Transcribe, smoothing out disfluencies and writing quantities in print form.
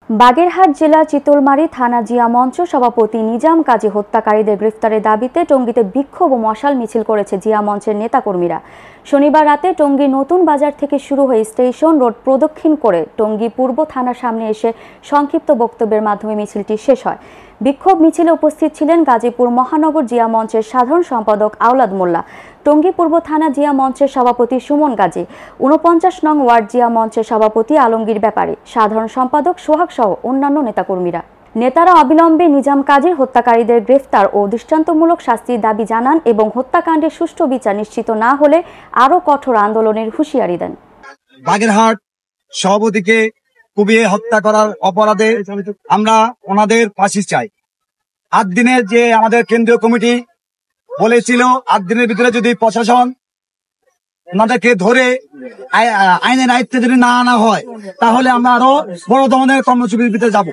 বাগেরহাট জেলার চিতলমারী থানা জিয়া মঞ্চ সভাপতি নিজাম কাজী হত্যাকারীদের গ্রেফতারের দাবিতে টঙ্গীতে বিক্ষোভ ও মশাল মিছিল করেছে জিয়া মঞ্চের নেতাকর্মীরা। শনিবার রাতে টঙ্গী নতুন বাজার থেকে শুরু হয়ে স্টেশন রোড প্রদক্ষিণ করে টঙ্গী পূর্ব থানার সামনে এসে সংক্ষিপ্ত বক্তব্যের মাধ্যমে মিছিলটি শেষ হয়। বিক্ষোভ মিছিলে উপস্থিত ছিলেন গাজীপুর মহানগর জিয়া মঞ্চের সাধারণ সম্পাদক আওলাদ মোল্লা, টঙ্গী পূর্ব থানা জিয়া মঞ্চের সভাপতি সুমন গাজী, ৪৯ নং ওয়ার্ড জিয়া মঞ্চের সভাপতি আলমগীর ব্যাপারী, সাধারণ সম্পাদক সোহাগ সহ অন্যান্য নেতাকর্মীরা। নেতারা অবিলম্বে নিজাম কাজীর হত্যাকারীদের গ্রেফতার ও দৃষ্টান্তমূলক শাস্তির দাবি জানান এবং হত্যাকাণ্ডের সুষ্ঠু বিচার নিশ্চিত না হলে আরও কঠোর আন্দোলনের হুঁশিয়ারি দেন। বাগেরহাট সভাপতিকে কুপিয়ে হত্যা করার অপরাধে আমরা ওনাদের ফাঁসি চাই। ৮ দিনের যে আমাদের কেন্দ্রীয় কমিটি বলেছিল ৮ দিনের ভিতরে যদি প্রশাসন ওনাদেরকে ধরে আইনের আয়ত্তে যদি না আনা হয় তাহলে আমরা আরো বড় ধরনের কর্মসূচির ভিতরে যাব।